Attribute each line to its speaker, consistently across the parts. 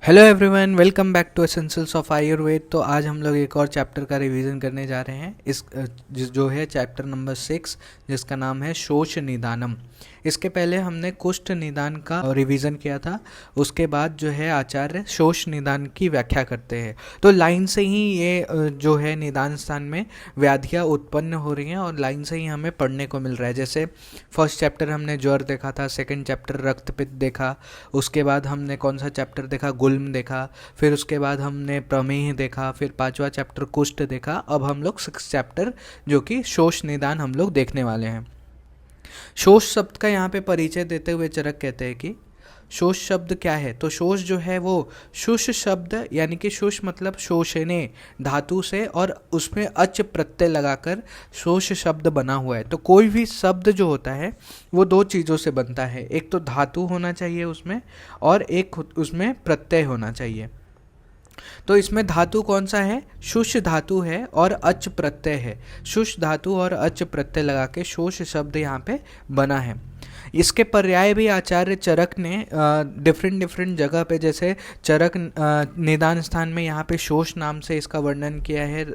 Speaker 1: Hello everyone, welcome back to essentials of Ayurveda. तो आज हम लोग एक और चैप्टर का रिवीजन करने जा रहे हैं। जो है चैप्टर नंबर 6, जिसका नाम है शोष निदानम। इसके पहले हमने कुष्ठ निदान का रिवीजन किया था। उसके बाद जो है आचार्य शोष निदान की व्याख्या करते हैं। तो लाइन से ही ये जो है निदान स्थान में व्याधियाँ उत्पन्न हो रही हैं और लाइन से ही हमें पढ़ने को मिल रहा है। जैसे फर्स्ट चैप्टर हमने ज्वर देखा था, सेकंड चैप्टर रक्तपित्त देखा, उसके बाद हमने कौन सा चैप्टर देखा, गुल्म देखा, फिर उसके बाद हमने प्रमेह देखा, फिर पांचवा चैप्टर कुष्ठ देखा। अब हम लोग 6 चैप्टर जो कि शोष निदान हम लोग देखने वाले हैं। शोष शब्द का यहाँ पे परिचय देते हुए चरक कहते हैं कि शोष शब्द क्या है। तो शोष जो है वो शुष शब्द, यानी कि शुष मतलब शोषणे धातु से और उसमें अच प्रत्यय लगाकर शोष शब्द बना हुआ है। तो कोई भी शब्द जो होता है वो 2 चीज़ों से बनता है, एक तो धातु होना चाहिए उसमें और एक उसमें प्रत्यय होना चाहिए। तो इसमें धातु कौन सा है, शुष धातु है और अच प्रत्यय है। शुष धातु और अच प्रत्यय लगा के शोष शब्द यहाँ पे बना है। इसके पर्याय भी आचार्य चरक ने डिफरेंट जगह पे, जैसे चरक निदान स्थान में यहाँ पे शोष नाम से इसका वर्णन किया है,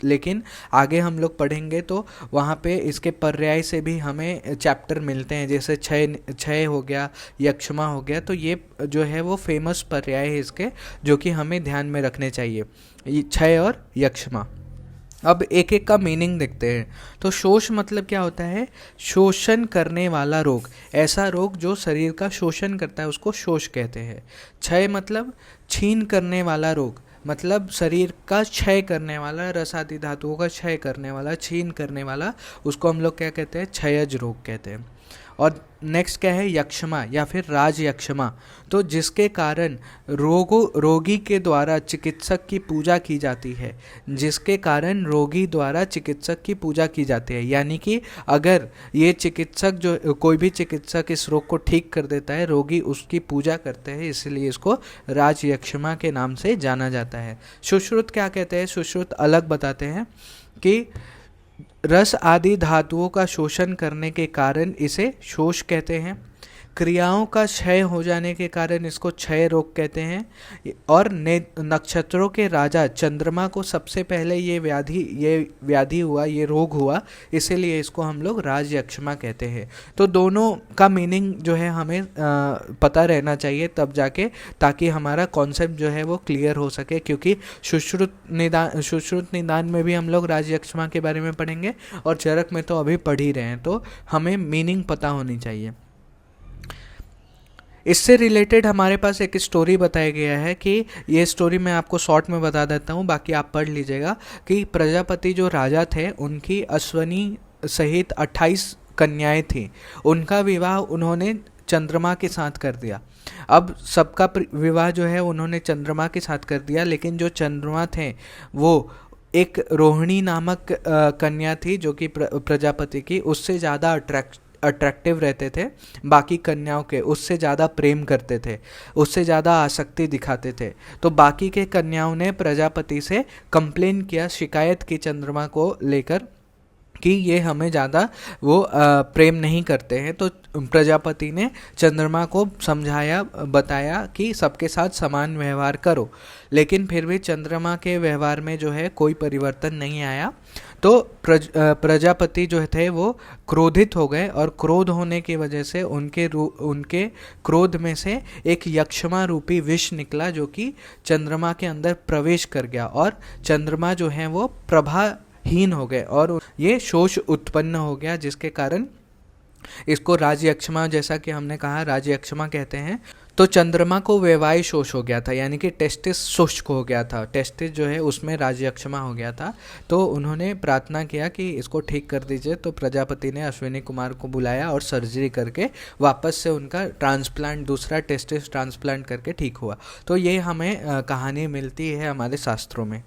Speaker 1: लेकिन आगे हम लोग पढ़ेंगे तो वहाँ पे इसके पर्याय से भी हमें चैप्टर मिलते हैं। जैसे क्षय हो गया, यक्षमा हो गया। तो ये जो है वो फेमस पर्याय है इसके, जो कि हमें ध्यान में रखने चाहिए, क्षय और यक्षमा। अब एक एक का मीनिंग देखते हैं। तो शोष मतलब क्या होता है, शोषण करने वाला रोग, ऐसा रोग जो शरीर का शोषण करता है उसको शोष कहते हैं। क्षय मतलब छीन करने वाला रोग, मतलब शरीर का क्षय करने वाला, रस आदि धातुओं का क्षय करने वाला, छीन करने वाला, उसको हम लोग क्या कहते हैं, क्षयज रोग कहते हैं। और नेक्स्ट क्या है, यक्षमा या फिर राज यक्षमा। तो जिसके कारण रोगी के द्वारा चिकित्सक की पूजा की जाती है, जिसके कारण रोगी द्वारा चिकित्सक की पूजा की जाती है। यानी कि अगर ये चिकित्सक जो कोई भी चिकित्सक इस रोग को ठीक कर देता है, रोगी उसकी पूजा करते हैं, इसलिए इसको राज यक्षमा के नाम से जाना जाता है। सुश्रुत क्या कहते हैं, सुश्रुत अलग बताते हैं कि रस आदि धातुओं का शोषण करने के कारण इसे शोष कहते हैं। क्रियाओं का क्षय हो जाने के कारण इसको क्षय रोग कहते हैं। और नक्षत्रों के राजा चंद्रमा को सबसे पहले ये व्याधि हुआ, ये रोग हुआ, इसीलिए इसको हम लोग राज यक्षमा कहते हैं। तो दोनों का मीनिंग जो है हमें पता रहना चाहिए, तब जाके, ताकि हमारा कॉन्सेप्ट जो है वो क्लियर हो सके। क्योंकि सुश्रुत निदान में भी हम लोग राज यक्षमा के बारे में पढ़ेंगे और चरक में तो अभी पढ़ ही रहे हैं, तो हमें मीनिंग पता होनी चाहिए। इससे रिलेटेड हमारे पास एक स्टोरी बताया गया है कि ये स्टोरी मैं आपको शॉर्ट में बता देता हूँ, बाकी आप पढ़ लीजिएगा। कि प्रजापति जो राजा थे, उनकी अश्वनी सहित 28 कन्याएं थीं। उनका विवाह उन्होंने चंद्रमा के साथ कर दिया। अब सबका विवाह जो है उन्होंने चंद्रमा के साथ कर दिया, लेकिन जो चंद्रमा थे वो एक रोहिणी नामक कन्या थी, जो कि प्रजापति की उससे ज़्यादा अट्रैक्टिव रहते थे, बाकी कन्याओं के उससे ज़्यादा प्रेम करते थे, उससे ज़्यादा आसक्ति दिखाते थे। तो बाकी के कन्याओं ने प्रजापति से कंप्लेन किया, शिकायत की चंद्रमा को लेकर कि ये हमें ज़्यादा वो प्रेम नहीं करते हैं। तो प्रजापति ने चंद्रमा को समझाया, बताया कि सबके साथ समान व्यवहार करो, लेकिन फिर भी चंद्रमा के व्यवहार में जो है कोई परिवर्तन नहीं आया। तो प्रजापति जो थे वो क्रोधित हो गए, और क्रोध होने की वजह से उनके क्रोध में से एक यक्षमा रूपी विष निकला, जो कि चंद्रमा के अंदर प्रवेश कर गया, और चंद्रमा जो है वो प्रभाहीन हो गए और ये शोष उत्पन्न हो गया, जिसके कारण इसको राजयक्षमा, जैसा कि हमने कहा, राजयक्षमा कहते हैं। तो चंद्रमा को वैवाहिक शोष हो गया था, यानी कि टेस्टिस शुष्क हो गया था, टेस्टिस जो है उसमें राजयक्षमा हो गया था। तो उन्होंने प्रार्थना किया कि इसको ठीक कर दीजिए। तो प्रजापति ने अश्विनी कुमार को बुलाया और सर्जरी करके वापस से उनका ट्रांसप्लांट, दूसरा टेस्टिस ट्रांसप्लांट करके ठीक हुआ। तो ये हमें कहानी मिलती है हमारे शास्त्रों में।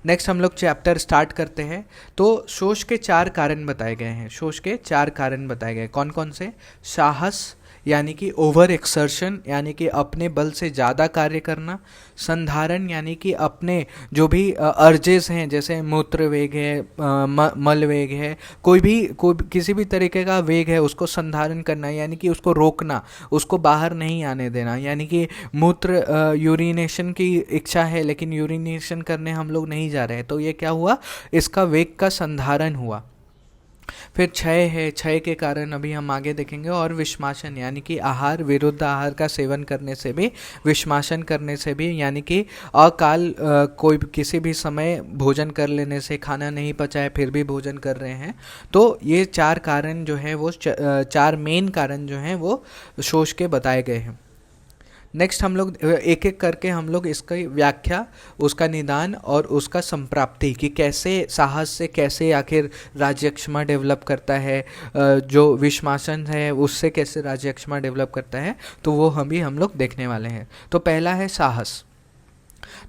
Speaker 1: नेक्स्ट हम लोग चैप्टर स्टार्ट करते हैं। तो शोष के 4 कारण बताए गए हैं। शोष के 4 कारण बताए गए, कौन कौन से, साहस, यानी कि ओवर एक्सर्शन यानी कि अपने बल से ज़्यादा कार्य करना, संधारण यानी कि अपने जो भी अर्जेस हैं जैसे मूत्र वेग है, मल वेग है, कोई किसी भी तरीके का वेग है उसको संधारण करना यानी कि उसको रोकना, उसको बाहर नहीं आने देना। यानी कि मूत्र यूरिनेशन की इच्छा है लेकिन यूरिनेशन करने हम लोग नहीं जा रहे हैं, तो ये क्या हुआ, इसका वेग का संधारण हुआ। फिर क्षय है, क्षय के कारण अभी हम आगे देखेंगे। और विषमाशन यानी कि आहार, विरुद्ध आहार का सेवन करने से भी, विषमाशन करने से भी, यानी कि अकाल कोई किसी भी समय भोजन कर लेने से, खाना नहीं पचा है फिर भी भोजन कर रहे हैं, तो ये 4 कारण जो है वो 4 मेन कारण जो हैं वो शोष के बताए गए हैं। नेक्स्ट हम लोग एक एक करके हम लोग इसका व्याख्या, उसका निदान और उसका संप्राप्ति कि कैसे साहस से कैसे आखिर राज्यक्षमा डेवलप करता है, जो विषमासन है उससे कैसे राज्यक्षमा डेवलप करता है, तो वो हम लोग देखने वाले हैं। तो पहला है साहस।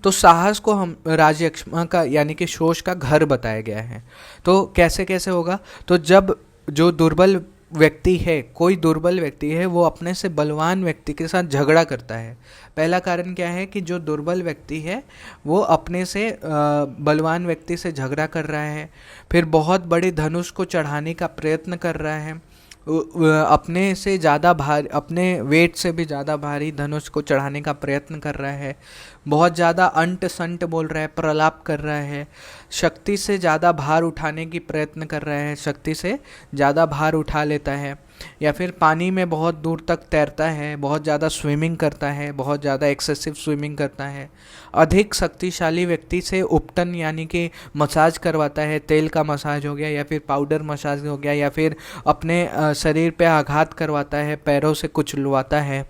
Speaker 1: तो साहस को हम राज्यक्षमा का यानी कि शोष का घर बताया गया है। तो कैसे कैसे होगा, तो जब जो दुर्बल व्यक्ति है, कोई दुर्बल व्यक्ति है, वो अपने से बलवान व्यक्ति के साथ झगड़ा करता है। पहला कारण क्या है कि जो दुर्बल व्यक्ति है वो अपने से बलवान व्यक्ति से झगड़ा कर रहा है, फिर बहुत बड़े धनुष को चढ़ाने का प्रयत्न कर रहा है, अपने से ज़्यादा भारी, अपने वेट से भी ज़्यादा भारी धनुष को चढ़ाने का प्रयत्न कर रहा है, बहुत ज़्यादा अंट संट बोल रहा है, प्रलाप कर रहा है, शक्ति से ज़्यादा भार उठाने की प्रयत्न कर रहा है, शक्ति से ज़्यादा भार उठा लेता है, या फिर पानी में बहुत दूर तक तैरता है, बहुत ज़्यादा स्विमिंग करता है, बहुत ज़्यादा एक्सेसिव स्विमिंग करता है, अधिक शक्तिशाली व्यक्ति से उपटन यानी कि मसाज करवाता है, तेल का मसाज हो गया या फिर पाउडर मसाज हो गया, या फिर अपने शरीर पे आघात करवाता है, पैरों से कुचलवाता है,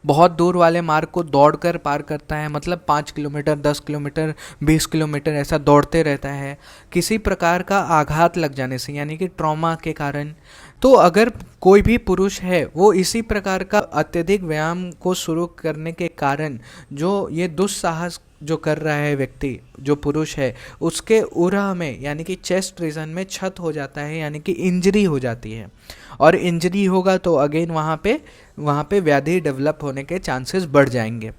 Speaker 1: बहुत दूर वाले मार्ग को दौड़कर पार करता है, मतलब 5 किलोमीटर, 10 किलोमीटर, 20 किलोमीटर ऐसा दौड़ते रहता है, किसी प्रकार का आघात लग जाने से यानी कि ट्रॉमा के कारण। तो अगर कोई भी पुरुष है वो इसी प्रकार का अत्यधिक व्यायाम को शुरू करने के कारण जो ये दुस्साहस जो कर रहा है व्यक्ति, जो पुरुष है, उसके उरह में यानी कि चेस्ट रीजन में क्षत हो जाता है, यानी कि इंजरी हो जाती है, और इंजरी होगा तो अगेन वहाँ पे व्याधि डेवलप होने के चांसेस बढ़ जाएंगे।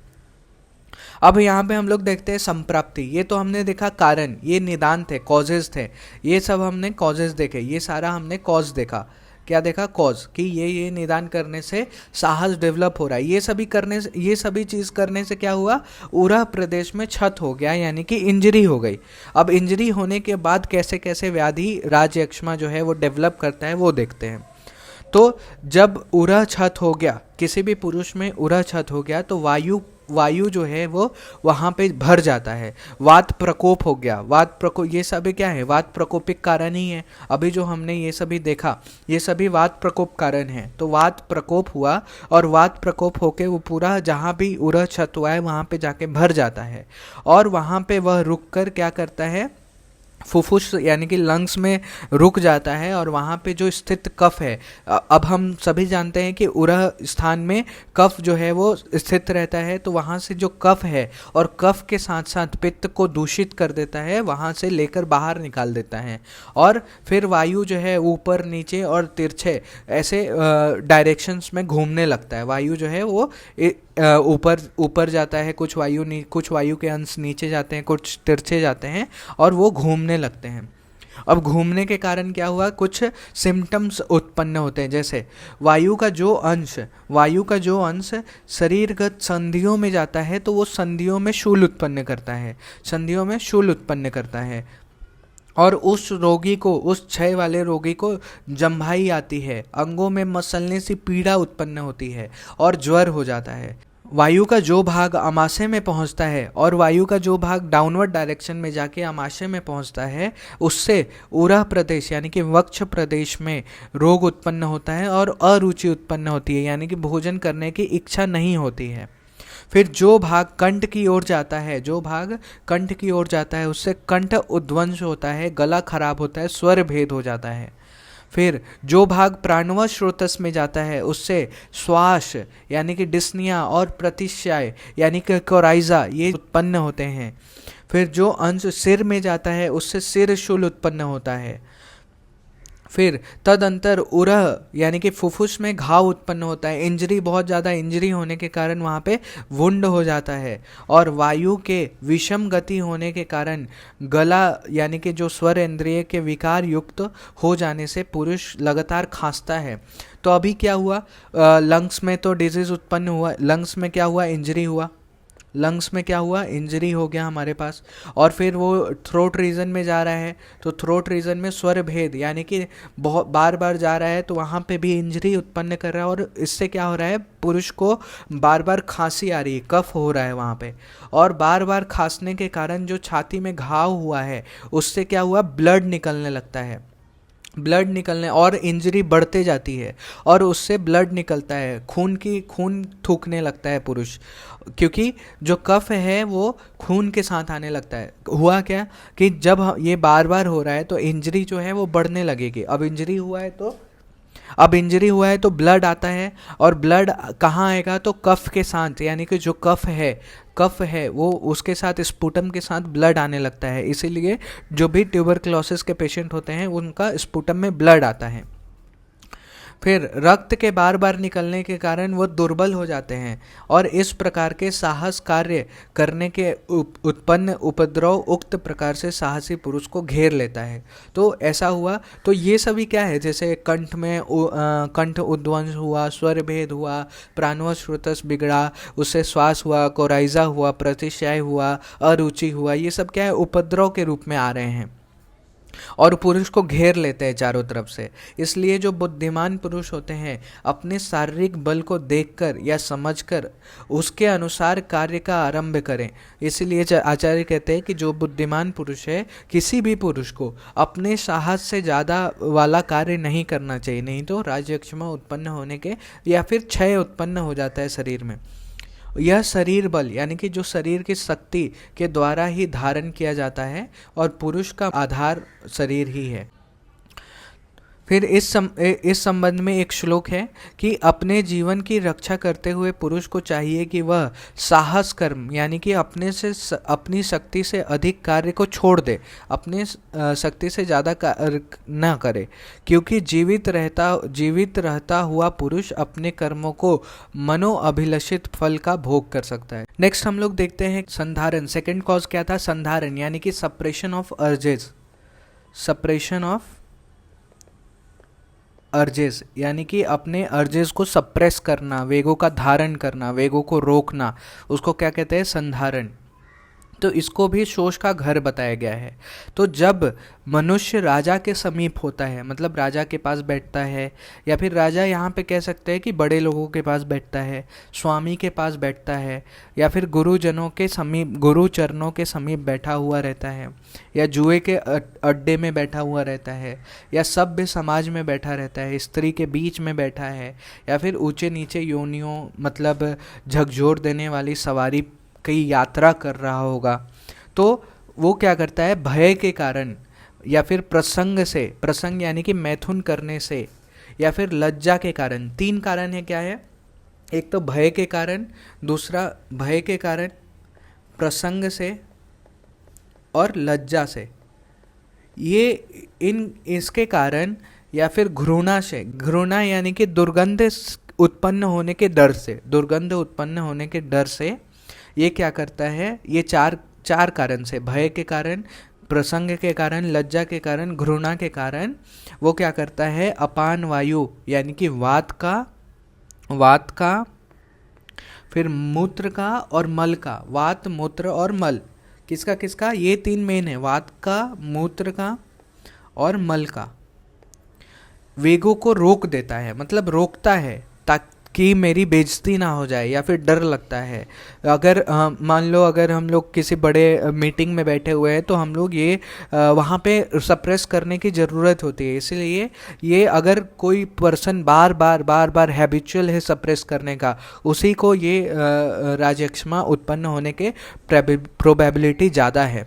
Speaker 1: अब यहाँ पे हम लोग देखते हैं संप्राप्ति। ये तो हमने देखा कारण, ये निदान थे, कॉजेज थे, ये सब हमने कॉजेज देखे, ये सारा हमने कॉज देखा। क्या देखा, कॉज, कि ये निदान करने से साहस डेवलप हो रहा है, ये सभी चीज़ करने से क्या हुआ, उरह प्रदेश में क्षत हो गया यानी कि इंजरी हो गई। अब इंजरी होने के बाद कैसे कैसे व्याधि राज्यक्षमा जो है वो डेवलप करता है वो देखते हैं। तो जब उरह क्षत हो गया, किसी भी पुरुष में उरह क्षत हो गया, तो वायु जो है वो वहाँ पे भर जाता है, वात प्रकोप हो गया। वात प्रकोप, ये सभी क्या है, वात प्रकोपिक कारण ही है। अभी जो हमने ये सभी देखा ये सभी वात प्रकोप कारण है। तो वात प्रकोप हुआ और वात प्रकोप होके वो पूरा जहाँ भी उरह क्षत हुआ है वहाँ पे जाके भर जाता है, और वहाँ पे वह रुक कर क्या करता है, फुफ्फुस यानी कि लंग्स में रुक जाता है, और वहाँ पे जो स्थित कफ है, अब हम सभी जानते हैं कि उरह स्थान में कफ जो है वो स्थित रहता है, तो वहाँ से जो कफ है और कफ के साथ साथ पित्त को दूषित कर देता है, वहाँ से लेकर बाहर निकाल देता है, और फिर वायु जो है ऊपर नीचे और तिरछे ऐसे डायरेक्शंस में घूमने लगता है। वायु जो है वो ऊपर जाता है, कुछ वायु के अंश नीचे जाते हैं, कुछ तिरछे जाते हैं, और वो घूमने लगते हैं। अब घूमने के कारण क्या हुआ, कुछ सिम्टम्स उत्पन्न होते हैं, जैसे वायु का जो अंश शरीरगत संधियों में जाता है तो वो संधियों में शूल उत्पन्न करता है, और उस रोगी को, उस क्षय वाले रोगी को जम्भाई आती है, अंगों में मसलने से पीड़ा उत्पन्न होती है और ज्वर हो जाता है। वायु का जो भाग आमाशय में पहुंचता है और वायु का जो भाग डाउनवर्ड डायरेक्शन में जाके आमाशय में पहुंचता है, उससे उरह प्रदेश यानी कि वक्ष प्रदेश में रोग उत्पन्न होता है और अरुचि उत्पन्न होती है, यानी कि भोजन करने की इच्छा नहीं होती है। फिर जो भाग कंठ की ओर जाता है उससे कंठ उद्वंस होता है, गला खराब होता है, स्वर भेद हो जाता है। फिर जो भाग प्राणव स्रोतस में जाता है उससे श्वास यानी कि डिस्निया और प्रतिश्याय यानी कि कोराइजा ये उत्पन्न होते हैं। फिर जो अंश सिर में जाता है उससे सिर शूल उत्पन्न होता है। फिर तदंतर उरह यानी कि फुफ्फुस में घाव उत्पन्न होता है, इंजरी, बहुत ज़्यादा इंजरी होने के कारण वहाँ पे वुंड हो जाता है। और वायु के विषम गति होने के कारण गला यानी कि जो स्वर इंद्रिय के विकार युक्त हो जाने से पुरुष लगातार खांसता है। तो अभी क्या हुआ, लंग्स में तो डिजीज उत्पन्न हुआ, लंग्स में क्या हुआ, इंजरी हुआ, लंग्स में क्या हुआ, इंजरी हो गया हमारे पास। और फिर वो थ्रोट रीजन में जा रहा है, तो थ्रोट रीजन में स्वर भेद यानी कि बहुत बार बार जा रहा है, तो वहाँ पे भी इंजरी उत्पन्न कर रहा है। और इससे क्या हो रहा है, पुरुष को बार बार खांसी आ रही है, कफ हो रहा है वहाँ पे। और बार बार खांसने के कारण जो छाती में घाव हुआ है उससे क्या हुआ, ब्लड निकलने लगता है, ब्लड निकलने और इंजरी बढ़ते जाती है और उससे ब्लड निकलता है, खून थूकने लगता है पुरुष, क्योंकि जो कफ है वो खून के साथ आने लगता है। हुआ क्या कि जब ये बार बार हो रहा है तो इंजरी जो है वो बढ़ने लगेगी। अब इंजरी हुआ है तो ब्लड आता है, और ब्लड कहाँ आएगा, तो कफ के साथ, यानी कि जो कफ है वो उसके साथ स्पुटम के साथ ब्लड आने लगता है। इसीलिए जो भी ट्यूबरक्लोसिस के पेशेंट होते हैं उनका स्पुटम में ब्लड आता है। फिर रक्त के बार बार निकलने के कारण वो दुर्बल हो जाते हैं, और इस प्रकार के साहस कार्य करने के उत्पन्न उपद्रव उक्त प्रकार से साहसी पुरुष को घेर लेता है। तो ऐसा हुआ, तो ये सभी क्या है, जैसे कंठ उद्वंस हुआ, स्वर भेद हुआ, प्राणवश श्रुतस बिगड़ा, उससे श्वास हुआ, कोराइजा हुआ, प्रतिशय हुआ, अरुचि हुआ, ये सब क्या है, उपद्रव के रूप में आ रहे हैं और पुरुष को घेर लेते हैं चारों तरफ से। इसलिए जो बुद्धिमान पुरुष होते हैं अपने शारीरिक बल को देखकर या समझकर उसके अनुसार कार्य का आरंभ करें। इसलिए आचार्य कहते हैं कि जो बुद्धिमान पुरुष है, किसी भी पुरुष को अपने साहस से ज़्यादा वाला कार्य नहीं करना चाहिए, नहीं तो राजयक्षमा उत्पन्न होने के या फिर क्षय उत्पन्न हो जाता है शरीर में। यह शरीर बल यानी कि जो शरीर की शक्ति के द्वारा ही धारण किया जाता है, और पुरुष का आधार शरीर ही है। फिर इस संबंध में एक श्लोक है कि अपने जीवन की रक्षा करते हुए पुरुष को चाहिए कि वह साहस कर्म यानी कि अपनी शक्ति से अधिक कार्य को छोड़ दे, अपने शक्ति से ज़्यादा कार्य न करे, क्योंकि जीवित रहता हुआ पुरुष अपने कर्मों को मनोअभिलषित फल का भोग कर सकता है। नेक्स्ट हम लोग देखते हैं संधारण। सेकेंड कॉज क्या था, संधारण यानी कि suppression of urges, suppression of urges यानी कि अपने अर्जेस को सप्रेस करना, वेगों का धारण करना, वेगों को रोकना, उसको क्या कहते हैं, संधारण। तो इसको भी शोष का घर बताया गया है। तो जब मनुष्य राजा के समीप होता है, मतलब राजा के पास बैठता है, या फिर राजा यहाँ पे कह सकते हैं कि बड़े लोगों के पास बैठता है, स्वामी के पास बैठता है, या फिर गुरुजनों के समीप, गुरु चरणों के समीप बैठा हुआ रहता है, या जुए के अड्डे में बैठा हुआ रहता है, या सभ्य समाज में बैठा रहता है, स्त्री के बीच में बैठा है, या फिर ऊंचे नीचे योनियों मतलब झकझोर देने वाली सवारी कई यात्रा कर रहा होगा, तो वो क्या करता है, भय के कारण या फिर प्रसंग यानी कि मैथुन करने से, या फिर लज्जा के कारण। तीन कारण है, क्या है, एक तो भय के कारण, दूसरा भय के कारण, प्रसंग से और लज्जा से। ये इसके कारण या फिर घृणा से, घृणा यानी कि दुर्गंध उत्पन्न होने के डर से, दुर्गंध उत्पन्न होने के डर से ये क्या करता है, ये चार कारण से, भय के कारण, प्रसंग के कारण, लज्जा के कारण, घृणा के कारण, वो क्या करता है, अपान वायु यानी कि वात का, फिर मूत्र का और मल का, वात मूत्र और मल, किसका, ये तीन मेन है, वात का, मूत्र का और मल का, वेगों को रोक देता है, मतलब रोकता है ताकि मेरी बेइज्जती ना हो जाए, या फिर डर लगता है। अगर मान लो अगर हम लोग किसी बड़े मीटिंग में बैठे हुए हैं तो हम लोग ये वहाँ पे सप्रेस करने की ज़रूरत होती है। इसलिए ये अगर कोई पर्सन बार बार हैबिचुअल है सप्रेस करने का, उसी को ये राजयक्षमा उत्पन्न होने के प्रोबेबिलिटी ज़्यादा है।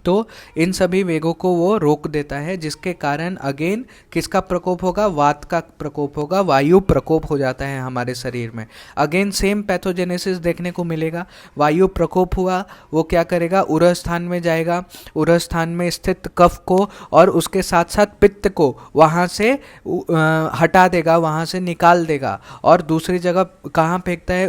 Speaker 1: तो इन सभी वेगों को वो रोक देता है, जिसके कारण अगेन किसका प्रकोप होगा, वात का प्रकोप होगा, वायु प्रकोप हो जाता है हमारे शरीर में। अगेन सेम पैथोजेनेसिस देखने को मिलेगा। वायु प्रकोप हुआ, वो क्या करेगा, उरह स्थान में जाएगा, उरह स्थान में स्थित कफ को और उसके साथ साथ पित्त को वहाँ से हटा देगा, वहाँ से निकाल देगा और दूसरी जगह कहाँ फेंकता है,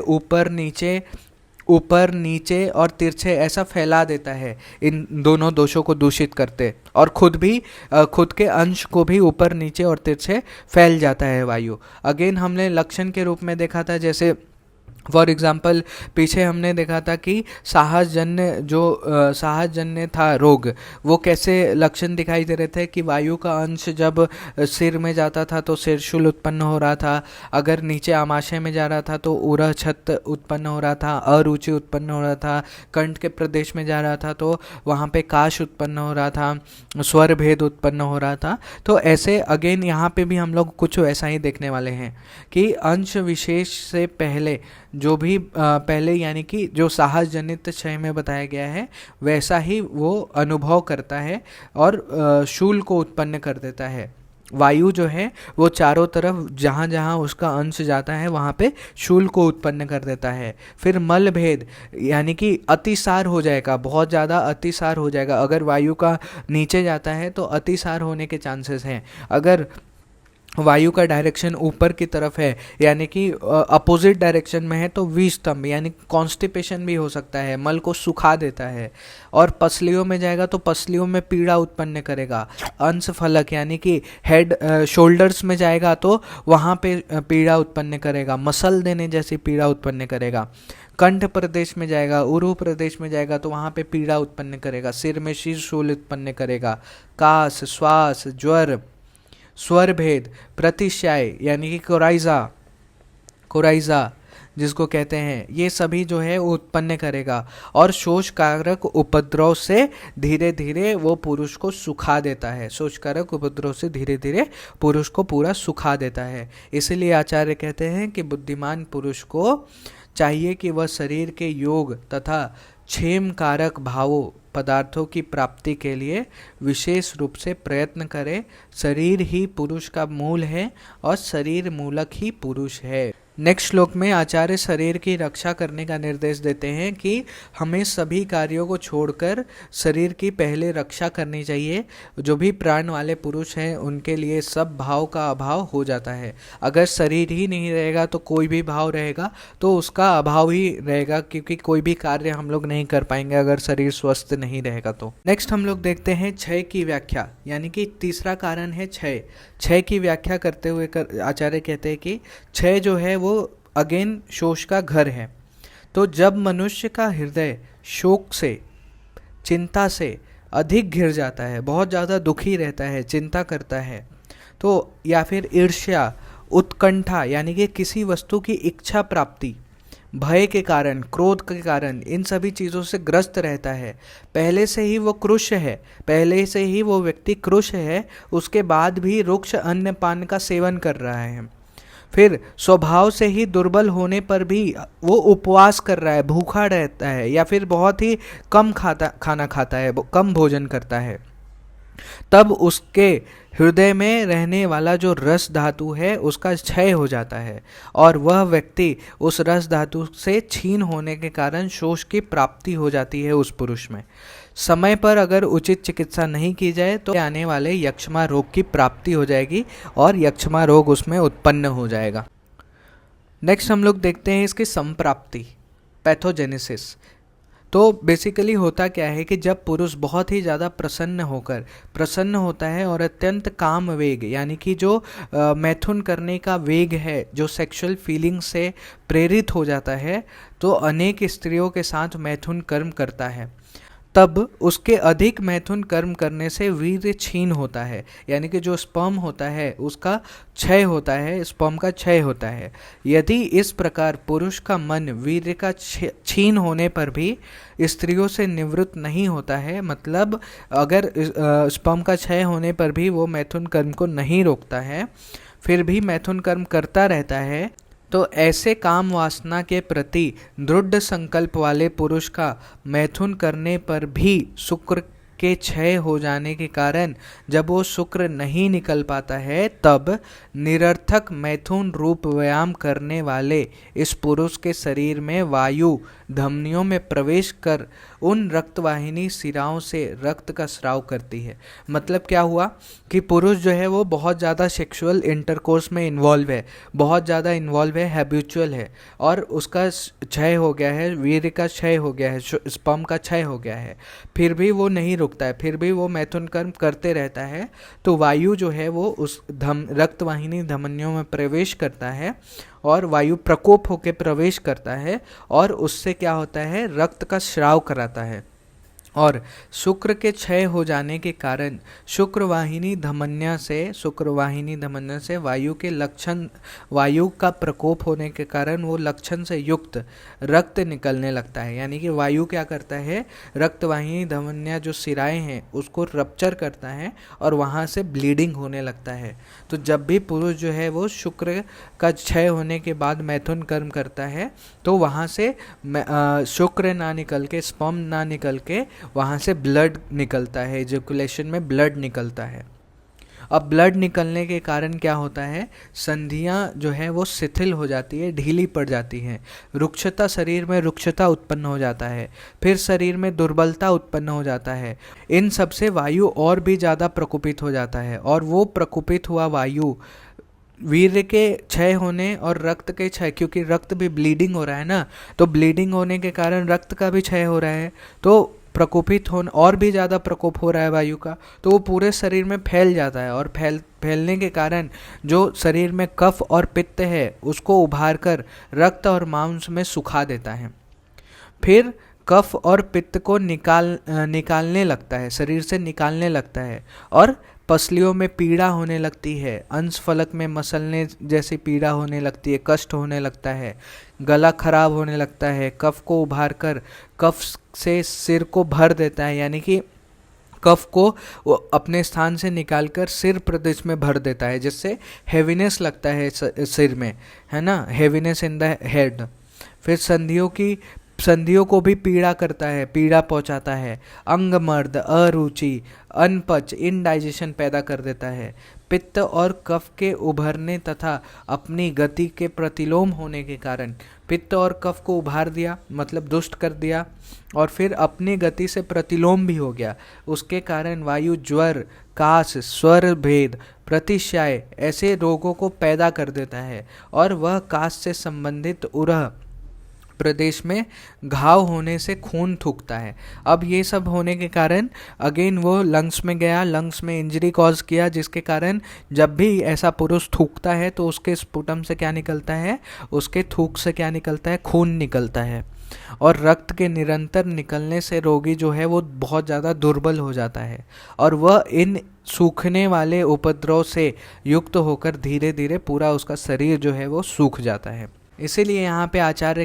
Speaker 1: ऊपर नीचे और तिरछे ऐसा फैला देता है, इन दोनों दोषों को दूषित करते, और खुद के अंश को भी ऊपर नीचे और तिरछे फैल जाता है वायु। अगेन हमने लक्षण के रूप में देखा था, जैसे फॉर एग्जाम्पल पीछे हमने देखा था कि साहसजन्य था रोग, वो कैसे लक्षण दिखाई दे रहे थे कि वायु का अंश जब सिर में जाता था तो सिरशूल उत्पन्न हो रहा था, अगर नीचे आमाशय में जा रहा था तो उरह छत उत्पन्न हो रहा था, अरुचि उत्पन्न हो रहा था, कंठ के प्रदेश में जा रहा था तो वहाँ पे काश उत्पन्न हो रहा था, स्वर भेद उत्पन्न हो रहा था। तो ऐसे अगेन यहाँ पे भी हम लोग कुछ ऐसा ही देखने वाले हैं कि अंश विशेष से पहले जो भी पहले यानी कि जो साहस जनित क्षय में बताया गया है वैसा ही वो अनुभव करता है और शूल को उत्पन्न कर देता है। वायु जो है वो चारों तरफ जहाँ जहाँ उसका अंश जाता है वहाँ पे शूल को उत्पन्न कर देता है। फिर मल भेद यानी कि अतिसार हो जाएगा, बहुत ज़्यादा अतिसार हो जाएगा। अगर वायु का नीचे जाता है तो अतिसार होने के चांसेस हैं। अगर वायु का डायरेक्शन ऊपर की तरफ है यानी कि अपोजिट डायरेक्शन में है तो विषतंभ यानी कॉन्स्टिपेशन भी हो सकता है, मल को सुखा देता है। और पसलियों में जाएगा तो पसलियों में पीड़ा उत्पन्न करेगा। अंश फलक यानी कि हेड शोल्डर्स में जाएगा तो वहाँ पे पीड़ा उत्पन्न करेगा, मसल देने जैसी पीड़ा उत्पन्न करेगा। कंठ प्रदेश में जाएगा, उरु प्रदेश में जाएगा तो वहाँ पे पीड़ा उत्पन्न करेगा। सिर में शीर्शूल उत्पन्न करेगा। कास, श्वास, ज्वर, स्वर भेद, प्रतिशय यानी कि कोराइजा जिसको कहते हैं, ये सभी जो है उत्पन्न करेगा और शोषकारक उपद्रव से धीरे धीरे वो पुरुष को सुखा देता है। शोषकारक उपद्रव से धीरे धीरे पुरुष को पूरा सुखा देता है। इसलिए आचार्य कहते हैं कि बुद्धिमान पुरुष को चाहिए कि वह शरीर के योग तथा क्षेम कारक भावों पदार्थों की प्राप्ति के लिए विशेष रूप से प्रयत्न करे। शरीर ही पुरुष का मूल है और शरीर मूलक ही पुरुष है। नेक्स्ट श्लोक में आचार्य शरीर की रक्षा करने का निर्देश देते हैं कि हमें सभी कार्यों को छोड़कर शरीर की पहले रक्षा करनी चाहिए। जो भी प्राण वाले पुरुष हैं उनके लिए सब भाव का अभाव हो जाता है। अगर शरीर ही नहीं रहेगा तो कोई भी भाव रहेगा तो उसका अभाव ही रहेगा, क्योंकि कोई भी कार्य हम लोग नहीं कर पाएंगे अगर शरीर स्वस्थ नहीं रहेगा तो। नेक्स्ट हम लोग देखते हैं क्षय की व्याख्या, यानी कि तीसरा कारण है क्षय। क्षय की व्याख्या करते हुए आचार्य कहते हैं कि क्षय जो है वो अगेन शोष का घर है। तो जब मनुष्य का हृदय शोक से, चिंता से अधिक घिर जाता है, बहुत ज़्यादा दुखी रहता है, चिंता करता है, तो या फिर ईर्ष्या, उत्कंठा यानी कि किसी वस्तु की इच्छा प्राप्ति, भय के कारण, क्रोध के कारण, इन सभी चीज़ों से ग्रस्त रहता है, पहले से ही वो कृश है, पहले से ही वो व्यक्ति कृश है, उसके बाद भी रुक्ष अन्न पान का सेवन कर रहा है, फिर स्वभाव से ही दुर्बल होने पर भी वो उपवास कर रहा है, भूखा रहता है, या फिर बहुत ही कम खाना खाता है, कम भोजन करता है, तब उसके हृदय में रहने वाला जो रस धातु है उसका क्षय हो जाता है और वह व्यक्ति उस रस धातु से क्षीण होने के कारण शोष की प्राप्ति हो जाती है उस पुरुष में। समय पर अगर उचित चिकित्सा नहीं की जाए तो आने वाले यक्ष्मा रोग की प्राप्ति हो जाएगी और यक्ष्मा रोग उसमें उत्पन्न हो जाएगा। नेक्स्ट हम लोग देखते हैं इसकी संप्राप्ति, पैथोजेनेसिस। तो बेसिकली होता क्या है कि जब पुरुष बहुत ही ज़्यादा प्रसन्न होता है और अत्यंत काम वेग यानी कि जो मैथुन करने का वेग है, जो सेक्सुअल फीलिंग से प्रेरित हो जाता है, तो अनेक स्त्रियों के साथ मैथुन कर्म करता है। तब उसके अधिक मैथुन कर्म करने से वीर्य क्षीण होता है, यानी कि जो स्पर्म होता है उसका क्षय होता है, स्पर्म का क्षय होता है। यदि इस प्रकार पुरुष का मन वीर्य का क्षीण होने पर भी स्त्रियों से निवृत्त नहीं होता है, मतलब अगर स्पर्म का क्षय होने पर भी वो मैथुन कर्म को नहीं रोकता है, फिर भी मैथुन कर्म करता रहता है, तो ऐसे काम वासना के प्रति दृढ़ संकल्प वाले पुरुष का मैथुन करने पर भी शुक्र के क्षय हो जाने के कारण जब वो शुक्र नहीं निकल पाता है, तब निरर्थक मैथुन रूप व्यायाम करने वाले इस पुरुष के शरीर में वायु धमनियों में प्रवेश कर उन रक्तवाहिनी सिराओं से रक्त का स्राव करती है। मतलब क्या हुआ कि पुरुष जो है वो बहुत ज़्यादा सेक्सुअल इंटरकोर्स में इन्वॉल्व है, बहुत ज़्यादा इन्वॉल्व है, हैबिचुअल है, और उसका क्षय हो गया है, वीर्य का क्षय हो गया है, स्पर्म का क्षय हो गया है, फिर भी वो नहीं रुकता है, फिर भी वो मैथुन कर्म करते रहता है। तो वायु जो है वो उस रक्तवाहिनी धमनियों में प्रवेश करता है और वायु प्रकोप होकर प्रवेश करता है और उससे क्या होता है, रक्त का स्राव कराता है। और शुक्र के क्षय हो जाने के कारण शुक्रवाहिनी धमन्या से वायु का प्रकोप होने के कारण वो लक्षण से युक्त रक्त निकलने लगता है। यानी कि वायु क्या करता है, रक्तवाहिनी धमन्या जो सिराएं हैं उसको रप्चर करता है और वहाँ से ब्लीडिंग होने लगता है। तो जब भी पुरुष जो है वो शुक्र का क्षय होने के बाद मैथुन कर्म करता है तो वहाँ से शुक्र ना निकल के, स्पर्म ना निकल के वहाँ से ब्लड निकलता है, एजैकुलेशन में ब्लड निकलता है। अब ब्लड निकलने के कारण क्या होता है, संधियाँ जो है वो शिथिल हो जाती है, ढीली पड़ जाती हैं, रुक्षता, शरीर में रुक्षता उत्पन्न हो जाता है, फिर शरीर में दुर्बलता उत्पन्न हो जाता है। इन सब से वायु और भी ज़्यादा प्रकोपित हो जाता है और वो प्रकोपित हुआ वायु वीर्य के क्षय होने और रक्त के क्षय, क्योंकि रक्त भी ब्लीडिंग हो रहा है ना, तो ब्लीडिंग होने के कारण रक्त का भी क्षय हो रहा है, तो प्रकोपित होने और भी ज़्यादा प्रकोप हो रहा है वायु का, तो वो पूरे शरीर में फैल जाता है और फैलने के कारण जो शरीर में कफ और पित्त है उसको उभार कर रक्त और मांस में सुखा देता है। फिर कफ और पित्त को निकालने लगता है, शरीर से निकालने लगता है और पसलियों में पीड़ा होने लगती है, अंश फलक में मसलने जैसी पीड़ा होने लगती है, कष्ट होने लगता है, गला खराब होने लगता है, कफ को उभार कर कफ से सिर को भर देता है, यानी कि कफ को वो अपने स्थान से निकालकर सिर प्रदेश में भर देता है, जिससे हेवीनेस लगता है सिर में, है ना, हेवीनेस इन द हेड। फिर संधियों को भी पीड़ा करता है, पीड़ा पहुंचाता है, अंगमर्द, अरुचि, अनपच, इनडाइजेशन पैदा कर देता है। पित्त और कफ के उभरने तथा अपनी गति के प्रतिलोम होने के कारण पित्त और कफ को उभार दिया, मतलब दुष्ट कर दिया, और फिर अपनी गति से प्रतिलोम भी हो गया। उसके कारण वायु ज्वर, कास, स्वर भेद, प्रतिशय ऐसे रोगों को पैदा कर देता है और वह कास से संबंधित उरह प्रदेश में घाव होने से खून थूकता है। अब ये सब होने के कारण अगेन वो लंग्स में गया, लंग्स में इंजरी कॉज किया, जिसके कारण जब भी ऐसा पुरुष थूकता है तो उसके स्पुटम से क्या निकलता है, उसके थूक से क्या निकलता है, खून निकलता है। और रक्त के निरंतर निकलने से रोगी जो है वो बहुत ज़्यादा दुर्बल हो जाता है और वह इन सूखने वाले उपद्रव से युक्त होकर धीरे धीरे पूरा उसका शरीर जो है वो सूख जाता है। इसीलिए यहाँ पे आचार्य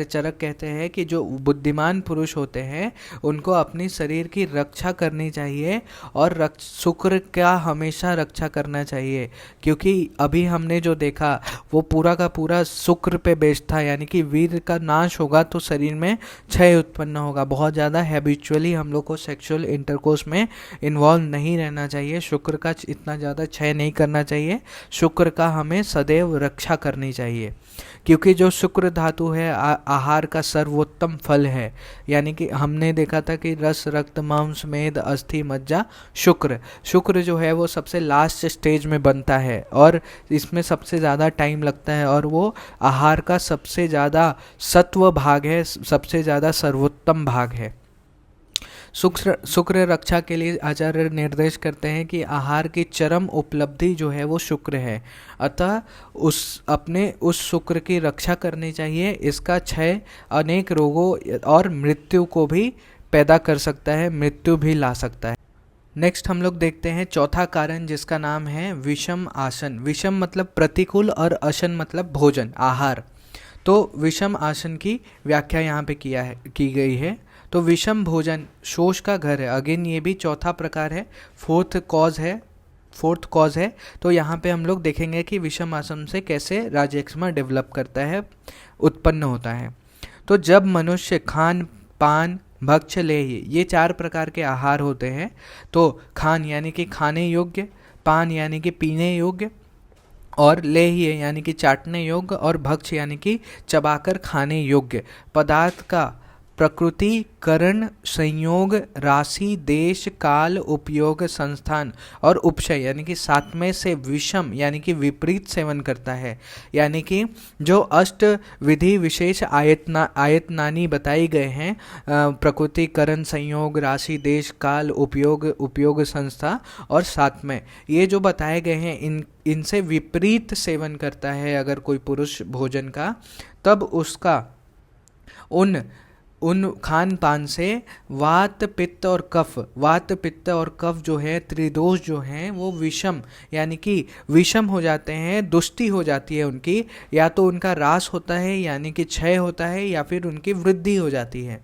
Speaker 1: चरक कहते हैं कि जो बुद्धिमान पुरुष होते हैं उनको अपनी शरीर की रक्षा करनी चाहिए और शुक्र का हमेशा रक्षा करना चाहिए, क्योंकि अभी हमने जो देखा वो पूरा का पूरा शुक्र पे बेस्ड था, यानी कि वीर्य का नाश होगा तो शरीर में क्षय उत्पन्न होगा। बहुत ज़्यादा हैबिचुअली हम लोग को सेक्सुअल इंटरकोर्स में इन्वॉल्व नहीं रहना चाहिए, शुक्र का इतना ज़्यादा क्षय नहीं करना चाहिए, शुक्र का हमें सदैव रक्षा करनी चाहिए, क्योंकि जो शुक्र धातु है आहार का सर्वोत्तम फल है। यानी कि हमने देखा था कि रस, रक्त, मांस, मेद, अस्थि, मज्जा, शुक्र जो है वो सबसे लास्ट स्टेज में बनता है और इसमें सबसे ज़्यादा टाइम लगता है और वो आहार का सबसे ज़्यादा सत्व भाग है, सबसे ज़्यादा सर्वोत्तम भाग है। शुक्र रक्षा के लिए आचार्य निर्देश करते हैं कि आहार की चरम उपलब्धि जो है वो शुक्र है, अतः उस शुक्र की रक्षा करनी चाहिए। इसका क्षय अनेक रोगों और मृत्यु को भी पैदा कर सकता है, मृत्यु भी ला सकता है। नेक्स्ट हम लोग देखते हैं चौथा कारण, जिसका नाम है विषम आसन। विषम मतलब प्रतिकूल और आसन मतलब भोजन, आहार। तो विषम आसन की व्याख्या यहाँ पे की गई है। तो विषम भोजन शोष का घर है। अगेन ये भी चौथा प्रकार है, फोर्थ कॉज है। तो यहाँ पे हम लोग देखेंगे कि विषम आसन से कैसे राजयक्ष्मा डेवलप करता है, उत्पन्न होता है। तो जब मनुष्य खान पान, भक्ष लेह्य, ये 4 प्रकार के आहार होते हैं। तो खान यानी कि खाने योग्य, पान यानी कि पीने योग्य, और लेह्य यानी कि चाटने योग्य, और भक्ष यानी कि चबाकर खाने योग्य पदार्थ का प्रकृति, करण, संयोग, राशि, देश, काल, उपयोग, संस्थान और उपशय यानी कि 7 में से विषम यानी कि विपरीत सेवन करता है। यानी कि जो अष्ट विधि विशेष आयतनानी बताई गए हैं, प्रकृति, करण, संयोग, राशि, देश, काल, उपयोग, संस्था और 7 में, ये जो बताए गए हैं इनसे विपरीत सेवन करता है अगर कोई पुरुष भोजन का, तब उसका उन खान पान से वात पित्त और कफ जो है, त्रिदोष जो हैं वो विषम यानी कि विषम हो जाते हैं, दुष्टि हो जाती है उनकी, या तो उनका ह्रास होता है यानी कि क्षय होता है, या फिर उनकी वृद्धि हो जाती है।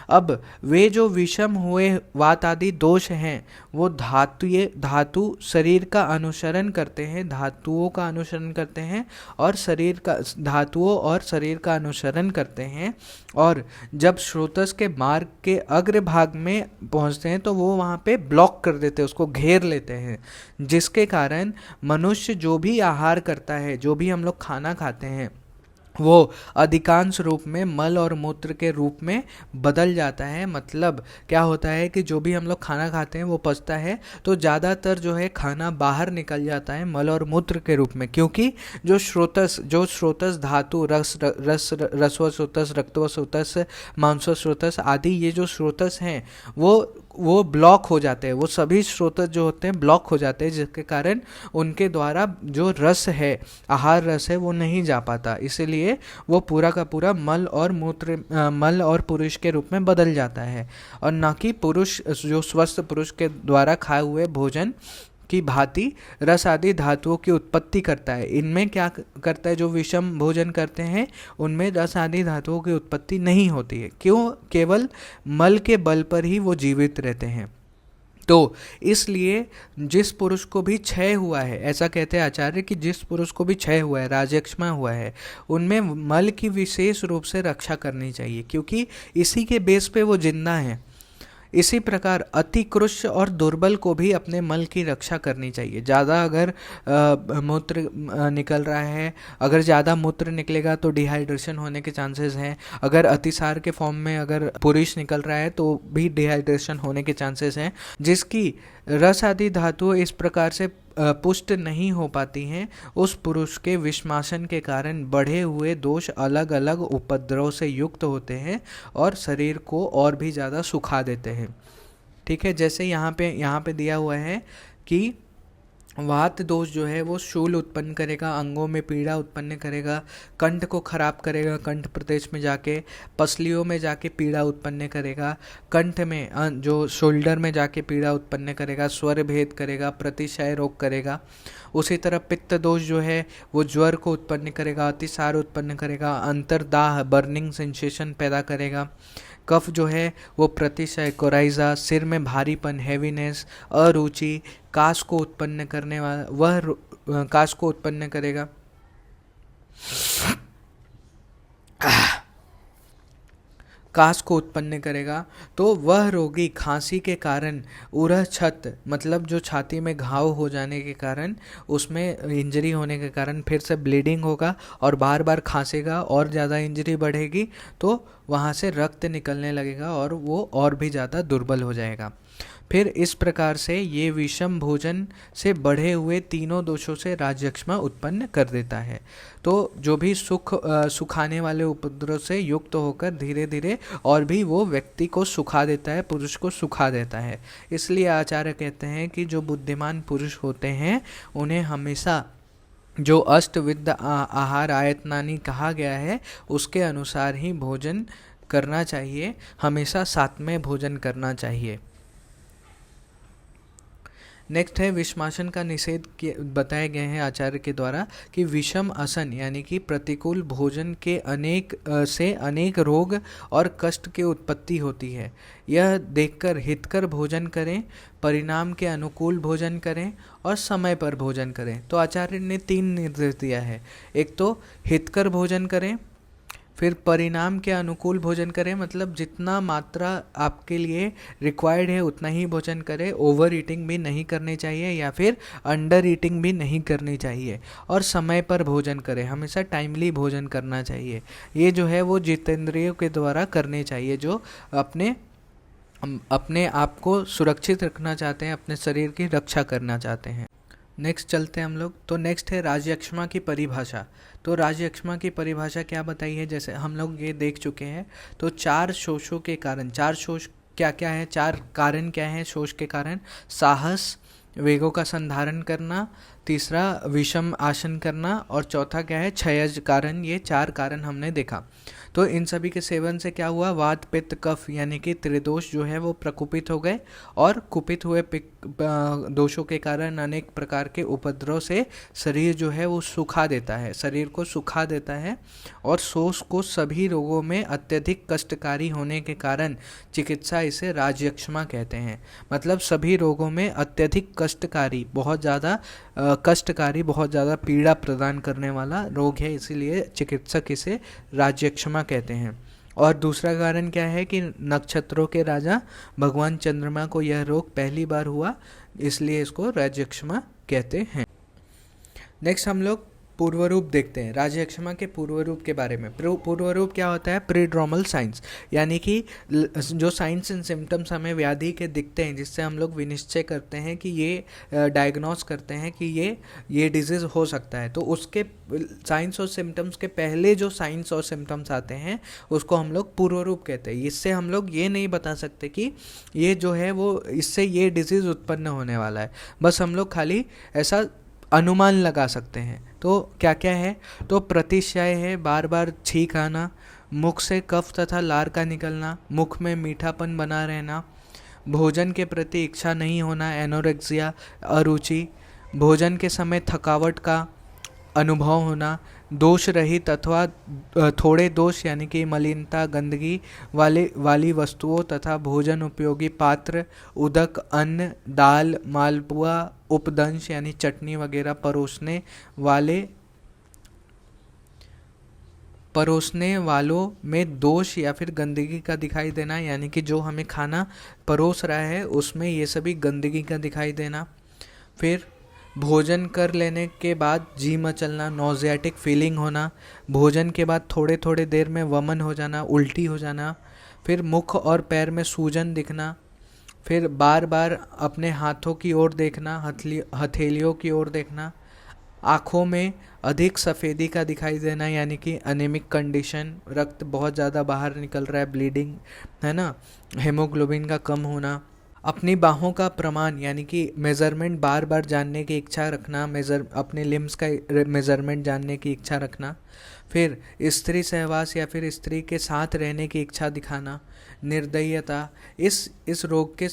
Speaker 1: अब वे जो विषम हुए वात आदि दोष हैं वो धातु शरीर का अनुसरण करते हैं, धातुओं का अनुसरण करते हैं और धातुओं और शरीर का अनुसरण करते हैं, और जब स्रोतस के मार्ग के अग्र भाग में पहुंचते हैं तो वो वहाँ पे ब्लॉक कर देते हैं, उसको घेर लेते हैं, जिसके कारण मनुष्य जो भी आहार करता है, जो भी हम लोग खाना खाते हैं, वो अधिकांश रूप में मल और मूत्र के रूप में बदल जाता है। मतलब क्या होता है कि जो भी हम लोग खाना खाते हैं वो पचता है, तो ज़्यादातर जो है खाना बाहर निकल जाता है मल और मूत्र के रूप में, क्योंकि जो स्रोतस धातु, रसव स्रोतस, रक्तव स्रोतस, मांसव स्रोतस आदि, ये जो स्रोतस हैं वो ब्लॉक हो जाते हैं, वो सभी स्रोतस जो होते हैं ब्लॉक हो जाते हैं, जिसके कारण उनके द्वारा जो रस है, आहार रस है, वो नहीं जा पाता, इसीलिए वो पूरा का पूरा मल और पुरुष के रूप में बदल जाता है, और न कि पुरुष जो स्वस्थ पुरुष के द्वारा खाए हुए भोजन की भांति रस आदि धातुओं की उत्पत्ति करता है। इनमें क्या करता है, जो विषम भोजन करते हैं उनमें रस आदि धातुओं की उत्पत्ति नहीं होती है। क्यों? केवल मल के बल पर ही वो जीवित रहते हैं। तो इसलिए जिस पुरुष को भी क्षय हुआ है, ऐसा कहते हैं आचार्य कि जिस पुरुष को भी क्षय हुआ है, राजयक्ष्मा हुआ है, उनमें मल की विशेष रूप से रक्षा करनी चाहिए, क्योंकि इसी के बेस पे वो जिंदा है। इसी प्रकार अति कृश और दुर्बल को भी अपने मल की रक्षा करनी चाहिए। ज़्यादा अगर मूत्र निकल रहा है, अगर ज़्यादा मूत्र निकलेगा तो डिहाइड्रेशन होने के चांसेस हैं। अगर अतिसार के फॉर्म में अगर पुरुष निकल रहा है तो भी डिहाइड्रेशन होने के चांसेस हैं। जिसकी रस आदि धातुएं इस प्रकार से पुष्ट नहीं हो पाती हैं, उस पुरुष के विषमासन के कारण बढ़े हुए दोष अलग अलग उपद्रव से युक्त होते हैं और शरीर को और भी ज़्यादा सुखा देते हैं। ठीक है, जैसे यहाँ पे दिया हुआ है कि वात दोष जो है वो शूल उत्पन्न करेगा, अंगों में पीड़ा उत्पन्न करेगा, कंठ को खराब करेगा, कंठ प्रदेश में जाके पसलियों में जाके पीड़ा उत्पन्न करेगा, कंठ में जो शोल्डर में जाके पीड़ा उत्पन्न करेगा, स्वर भेद करेगा, प्रतिशय रोग करेगा। उसी तरह पित्त दोष जो है वो ज्वर को उत्पन्न करेगा, अतिसार उत्पन्न करेगा, अंतर्दाह बर्निंग सेंसेशन पैदा करेगा। कफ जो है वो प्रतिशय, कोराइजा, सिर में भारीपन, हैवीनेस, अरुचि, काश को उत्पन्न करने वाला काश को उत्पन्न करेगा। काश को उत्पन्न करेगा। तो वह रोगी खांसी के कारण उरह छत, मतलब जो छाती में घाव हो जाने के कारण, उसमें इंजरी होने के कारण फिर से ब्लीडिंग होगा और बार बार खांसेगा और ज़्यादा इंजरी बढ़ेगी, तो वहाँ से रक्त निकलने लगेगा और वो और भी ज़्यादा दुर्बल हो जाएगा। फिर इस प्रकार से ये विषम भोजन से बढ़े हुए तीनों दोषों से राजयक्ष्मा उत्पन्न कर देता है। तो जो भी सुखाने वाले उपद्रव से युक्त होकर धीरे धीरे और भी वो व्यक्ति को सुखा देता है, पुरुष को सुखा देता है। इसलिए आचार्य कहते हैं कि जो बुद्धिमान पुरुष होते हैं उन्हें हमेशा जो अष्टविध आहार आयतनानी कहा गया है उसके अनुसार ही भोजन करना चाहिए, हमेशा साथ में भोजन करना चाहिए। नेक्स्ट है विषमासन का निषेध बताए गए हैं आचार्य के द्वारा कि विषम आसन यानी कि प्रतिकूल भोजन के अनेक रोग और कष्ट की उत्पत्ति होती है। यह देखकर हितकर भोजन करें, परिणाम के अनुकूल भोजन करें और समय पर भोजन करें। तो आचार्य ने 3 निर्देश दिया है। एक तो हितकर भोजन करें, फिर परिणाम के अनुकूल भोजन करें, मतलब जितना मात्रा आपके लिए रिक्वायर्ड है उतना ही भोजन करें, ओवर ईटिंग भी नहीं करनी चाहिए या फिर अंडर ईटिंग भी नहीं करनी चाहिए। और समय पर भोजन करें, हमेशा टाइमली भोजन करना चाहिए। ये जो है वो जितेंद्रियों के द्वारा करने चाहिए, जो अपने आप को सुरक्षित रखना चाहते हैं, अपने शरीर की रक्षा करना चाहते हैं। नेक्स्ट चलते हैं हम लोग। तो नेक्स्ट है राजयक्ष्मा की परिभाषा। तो राजयक्ष्मा की परिभाषा क्या बताई है, जैसे हम लोग ये देख चुके हैं। तो 4 शोषों के कारण, 4 शोष क्या क्या है, 4 कारण क्या है शोष के कारण? साहस, वेगों का संधारण करना, तीसरा विषम आसन करना, और चौथा क्या है, क्षयज कारण। ये 4 कारण हमने देखा। तो इन सभी के सेवन से क्या हुआ, वात पित्त कफ यानी कि त्रिदोष जो है वो प्रकुपित हो गए, और कुपित हुए दोषों के कारण अनेक प्रकार के उपद्रव से शरीर जो है वो सुखा देता है, शरीर को सुखा देता है। और शोष को सभी रोगों में अत्यधिक कष्टकारी होने के कारण चिकित्सा इसे राजयक्ष्मा कहते हैं। मतलब सभी रोगों में अत्यधिक कष्टकारी, बहुत ज़्यादा कष्टकारी, बहुत ज़्यादा पीड़ा प्रदान करने वाला रोग है, इसीलिए चिकित्सक इसे राजयक्ष्मा कहते हैं। और दूसरा कारण क्या है कि नक्षत्रों के राजा भगवान चंद्रमा को यह रोग पहली बार हुआ, इसलिए इसको राजयक्ष्मा कहते हैं। नेक्स्ट हम लोग पूर्व रूप देखते हैं, राजयक्ष्मा के पूर्व रूप के बारे में। पूर्व रूप क्या होता है, प्रीड्रोमल साइंस, यानी कि जो साइंस एंड सिम्टम्स हमें व्याधि के दिखते हैं, जिससे हम लोग विनिश्चय करते हैं कि ये डायग्नोस करते हैं कि ये डिजीज़ हो सकता है। तो उसके साइंस और सिम्टम्स के पहले जो साइंस और सिम्टम्स आते हैं उसको हम लोग पूर्व रूप कहते हैं। इससे हम लोग ये नहीं बता सकते कि ये जो है वो इससे ये डिजीज़ उत्पन्न होने वाला है, बस हम लोग खाली ऐसा अनुमान लगा सकते हैं। तो क्या क्या है, तो प्रतिशय है, बार बार छींक आना, मुख से कफ तथा लार का निकलना, मुख में मीठापन बना रहना, भोजन के प्रति इच्छा नहीं होना, एनोरेक्सिया, अरुचि, भोजन के समय थकावट का अनुभव होना, दोष रहित अथवा थोड़े दोष यानी कि मलिनता, गंदगी वाली वस्तुओं तथा भोजन उपयोगी पात्र, उदक, अन्न, दाल, मालपुआ, उपदंश यानी चटनी वगैरह परोसने वालों में दोष या फिर गंदगी का दिखाई देना, यानी कि जो हमें खाना परोस रहा है उसमें ये सभी गंदगी का दिखाई देना। फिर भोजन कर लेने के बाद जी मचलना, नोजियाटिक फीलिंग होना, भोजन के बाद थोड़े थोड़े देर में वमन हो जाना, उल्टी हो जाना, फिर मुख और पैर में सूजन दिखना, फिर बार बार अपने हाथों की ओर देखना, हथेलियों की ओर देखना, आँखों में अधिक सफ़ेदी का दिखाई देना यानी कि एनीमिक कंडीशन, रक्त बहुत ज़्यादा बाहर निकल रहा है, ब्लीडिंग है ना, हेमोग्लोबिन का कम होना, अपनी बाहों का प्रमाण यानी कि मेज़रमेंट बार बार जानने की इच्छा रखना, अपने लिम्स का मेज़रमेंट जानने की इच्छा रखना, फिर स्त्री सहवास या फिर स्त्री के साथ रहने की इच्छा दिखाना, निर्दयता, इस रोगी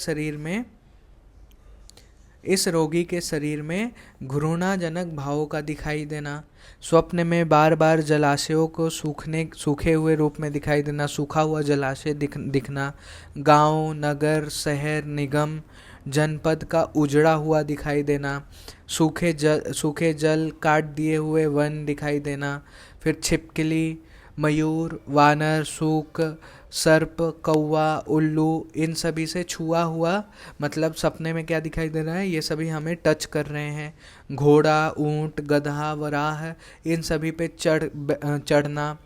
Speaker 1: के शरीर में घृणाजनक भावों का दिखाई देना, स्वप्न में बार बार जलाशयों को सूखे हुए रूप में दिखाई देना, सूखा हुआ जलाशय दिखना, गांव, नगर, शहर, निगम, जनपद का उजड़ा हुआ दिखाई देना, सूखे जल, काट दिए हुए वन दिखाई देना, फिर छिपकली, मयूर, वानर, सूक, सर्प, कौवा, उल्लू, इन सभी से छुआ हुआ, मतलब सपने में क्या दिखाई दे रहा है, ये सभी हमें टच कर रहे हैं, घोड़ा, ऊंट, गधा, वराह, इन सभी पे चढ़ना,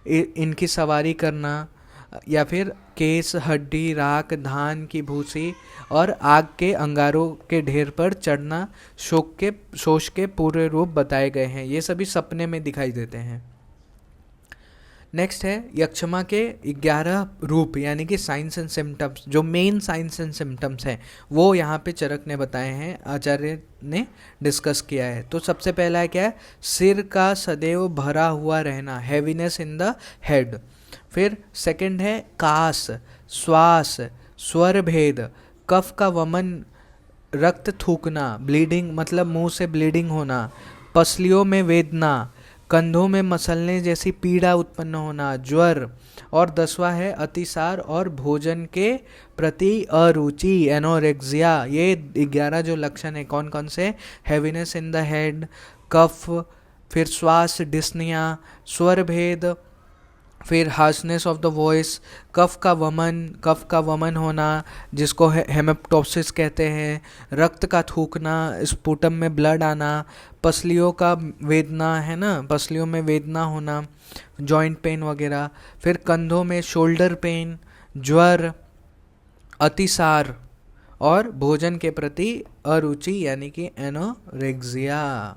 Speaker 1: इनकी सवारी करना, या फिर केस, हड्डी, राख, धान की भूसी और आग के अंगारों के ढेर पर चढ़ना शोष के पूरे रूप बताए गए हैं। ये सभी सपने में दिखाई देते हैं। नेक्स्ट है यक्षमा के 11 रूप यानी कि साइंस एंड सिम्टम्स, जो मेन साइंस एंड सिम्टम्स हैं वो यहाँ पे चरक ने बताए हैं, आचार्य ने डिस्कस किया है। तो सबसे पहला है क्या है, सिर का सदैव भरा हुआ रहना, हैवीनेस इन द हेड। फिर सेकंड है कास, श्वास, स्वर भेद, कफ का वमन, रक्त थूकना, ब्लीडिंग मतलब मुंह से ब्लीडिंग होना, पसलियों में वेदना, कंधों में मसलने जैसी पीड़ा उत्पन्न होना, ज्वर, और 10वां है अतिसार और भोजन के प्रति अरुचि, एनोरेक्सिया। ये 11 जो लक्षण है कौन कौन से, हैवीनेस इन द हेड, कफ, फिर श्वास, डिस्निया, स्वर भेद, फिर हार्शनेस ऑफ द वॉइस, कफ का वमन होना जिसको हेमेप्टोसिस कहते हैं, रक्त का थूकना, स्पुटम में ब्लड आना, पसलियों का वेदना है ना, पसलियों में वेदना होना, जॉइंट पेन वगैरह, फिर कंधों में शोल्डर पेन, ज्वर, अतिसार और भोजन के प्रति अरुचि यानी कि एनोरेक्सिया।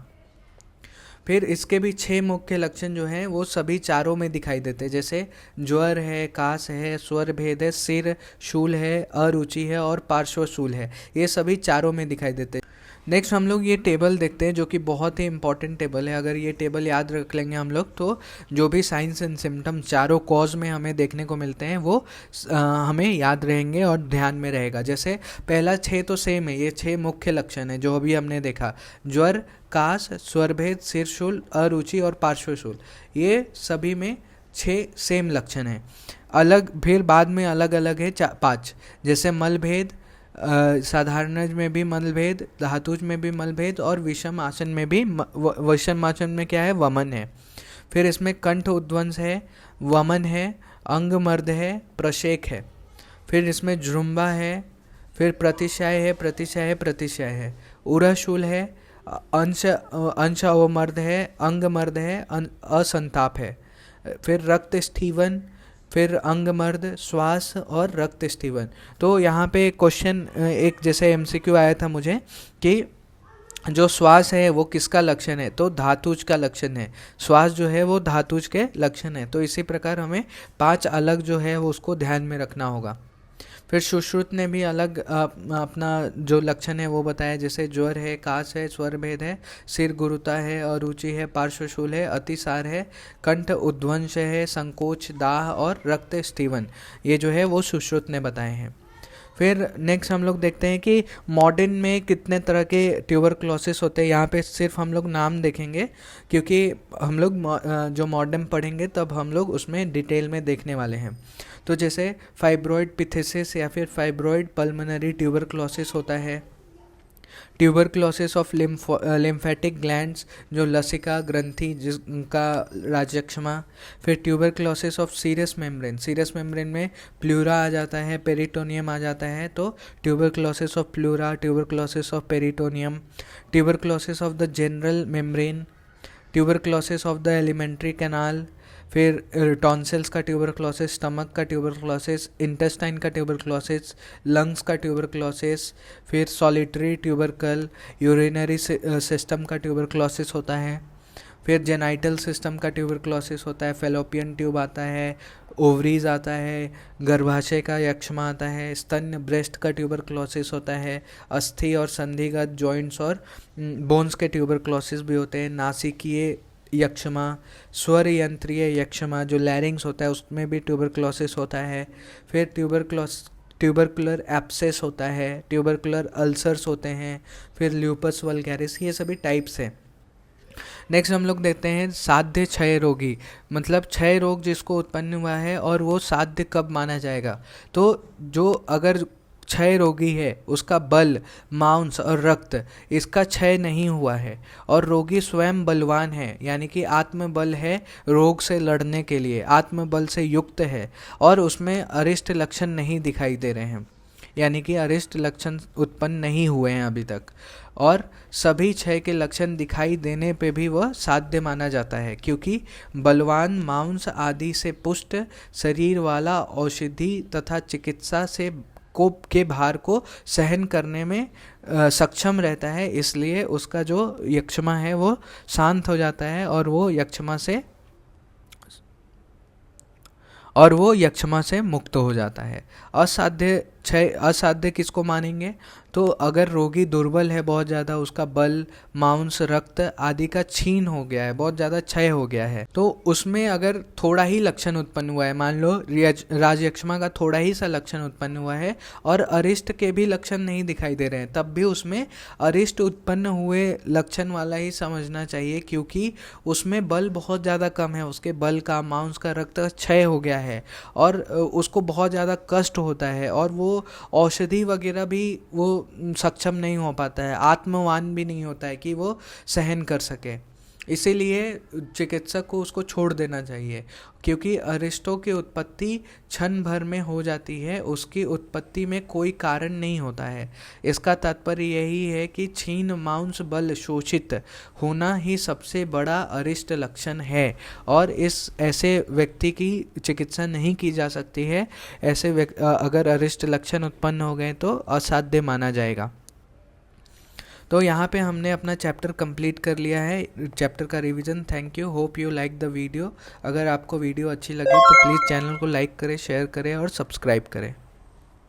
Speaker 1: फिर इसके भी 6 मुख्य लक्षण जो हैं वो सभी चारों में दिखाई देते हैं, जैसे ज्वर है, कास है, स्वर भेद है, सिर शूल है, अरुचि है और पार्श्व शूल है, ये सभी चारों में दिखाई देते हैं। नेक्स्ट हम लोग ये टेबल देखते हैं जो कि बहुत ही इंपॉर्टेंट टेबल है। अगर ये टेबल याद रख लेंगे हम लोग तो जो भी साइंस एंड सिम्टम चारों कॉज में हमें देखने को मिलते हैं वो हमें याद रहेंगे और ध्यान में रहेगा। जैसे पहला 6 तो सेम है, ये 6 मुख्य लक्षण है जो अभी हमने देखा, ज्वर, कास, स्वरभेद, सिरशूल, अरुचि और पार्श्वशूल, ये सभी में 6 सेम लक्षण हैं। अलग फिर बाद में अलग अलग है 5, जैसे मलभेद, साधारण में भी मलभेद, धातुज में भी मलभेद और विषम आसन में भी विषम आसन में क्या है, वमन है। फिर इसमें कंठ उद्वंस है, वमन है, अंगमर्द है, प्रशेक है। फिर इसमें जृंभा है, फिर प्रतिशय है, प्रतिशय है, उरशूल है, अंश अवमर्द है, अंगमर्द है, असंताप है। फिर रक्त स्टीवन, फिर अंगमर्द, श्वास और रक्त स्टीवन। तो यहाँ पे क्वेश्चन एक जैसे एमसीक्यू आया था मुझे कि जो श्वास है वो किसका लक्षण है, तो धातुज का लक्षण है, श्वास जो है वो धातुज के लक्षण है। तो इसी प्रकार हमें 5 अलग जो है वो उसको ध्यान में रखना होगा। फिर सुश्रुत ने भी अलग अपना जो लक्षण है वो बताया, जैसे ज्वर है, कास है, स्वर भेद है, सिर गुरुता है, अरुचि है, पार्श्वशूल है, अतिसार है, कंठ उद्वंश है, संकोच, दाह और रक्त स्टीवन, ये जो है वो सुश्रुत ने बताए हैं। फिर नेक्स्ट हम लोग देखते हैं कि मॉडर्न में कितने तरह के ट्यूबरक्लोसिस होते हैं। यहाँ पे सिर्फ हम लोग नाम देखेंगे क्योंकि हम लोग जो मॉडर्न पढ़ेंगे तब हम लोग उसमें डिटेल में देखने वाले हैं। तो जैसे फाइब्रॉइड पिथेसिस या फिर फाइब्रॉइड पल्मोनरी ट्यूबरक्लोसिस होता है, ट्यूबरक्लोसिस ऑफ लिम्फेटिक ग्लैंड्स जो लसिका ग्रंथि जिसका राजयक्षमा। फिर ट्यूबरक्लोसिस ऑफ सीरस मेम्ब्रेन में प्लूरा आ जाता है, पेरिटोनियम आ जाता है, तो tuberculosis of pleura, tuberculosis of peritoneum. Tuberculosis of the general membrane, tuberculosis of the alimentary canal. फिर टॉन्सिल्स का ट्यूबरक्लोसिस, स्टमक का ट्यूबरक्लोसिस, इंटेस्टाइन का ट्यूबरक्लोसिस, लंग्स का ट्यूबरक्लोसिस। फिर सॉलिटरी ट्यूबरकल, यूरिनरी सिस्टम का ट्यूबरक्लोसिस होता है। फिर जेनाइटल सिस्टम का ट्यूबरक्लोसिस होता है, फेलोपियन ट्यूब आता है, ओवरीज आता है, गर्भाशय का यक्ष्मा आता है, स्तन ब्रेस्ट का ट्यूबरक्लोसिस होता है, अस्थि और संधिगत जॉइंट्स और बोन्स के ट्यूबरक्लोसिस भी होते हैं, नासिकीय यक्ष्मा, स्वर यंत्रीय यक्ष्मा जो लैरिंग्स होता है उसमें भी ट्यूबरक्लोसिस होता है। फिर ट्यूबरकुलर एब्सेस होता है, ट्यूबरकुलर अल्सर्स होते हैं, फिर ल्यूपस वल्गैरिस, ये सभी टाइप्स हैं। नेक्स्ट हम लोग देखते हैं साध्य क्षय रोगी, मतलब क्षय रोग जिसको उत्पन्न हुआ है और वो साध्य कब माना जाएगा। तो जो अगर क्षय रोगी है उसका बल, मांस और रक्त इसका क्षय नहीं हुआ है और रोगी स्वयं बलवान है, यानी कि आत्मबल है, रोग से लड़ने के लिए आत्मबल से युक्त है और उसमें अरिष्ट लक्षण नहीं दिखाई दे रहे हैं, यानी कि अरिष्ट लक्षण उत्पन्न नहीं हुए हैं अभी तक, और सभी क्षय के लक्षण दिखाई देने पे भी वह साध्य माना जाता है, क्योंकि बलवान, मांस आदि से पुष्ट शरीर वाला औषधि तथा चिकित्सा से कोप के भार को सहन करने में सक्षम रहता है, इसलिए उसका जो यक्ष्मा है वो शांत हो जाता है और वो यक्ष्मा से मुक्त हो जाता है। असाध्य किसको मानेंगे, तो अगर रोगी दुर्बल है बहुत ज़्यादा, उसका बल, मांस, रक्त आदि का क्षीण हो गया है, बहुत ज़्यादा क्षय हो गया है, तो उसमें अगर थोड़ा ही लक्षण उत्पन्न हुआ है, मान लो राजयक्ष्मा का थोड़ा ही सा लक्षण उत्पन्न हुआ है और अरिष्ट के भी लक्षण नहीं दिखाई दे रहे हैं, तब भी उसमें अरिष्ट उत्पन्न हुए लक्षण वाला ही समझना चाहिए, क्योंकि उसमें बल बहुत ज़्यादा कम है, उसके बल का, मांस का, रक्त का क्षय हो गया है और उसको बहुत ज़्यादा कष्ट होता है और वो औषधि वगैरह भी वो सक्षम नहीं हो पाता है, आत्मवान भी नहीं होता है कि वो सहन कर सके, इसीलिए चिकित्सक को उसको छोड़ देना चाहिए, क्योंकि अरिष्टों की उत्पत्ति क्षण भर में हो जाती है, उसकी उत्पत्ति में कोई कारण नहीं होता है। इसका तात्पर्य यही है कि क्षीण मांस बल शोषित होना ही सबसे बड़ा अरिष्ट लक्षण है, और इस ऐसे व्यक्ति की चिकित्सा नहीं की जा सकती है। अगर अरिष्ट लक्षण उत्पन्न हो गए तो असाध्य माना जाएगा। तो यहाँ पे हमने अपना चैप्टर कंप्लीट कर लिया है, चैप्टर का revision. Thank you, hope you like the video. अगर आपको वीडियो अच्छी लगी तो प्लीज़ चैनल को लाइक करें, शेयर करें और सब्सक्राइब करें।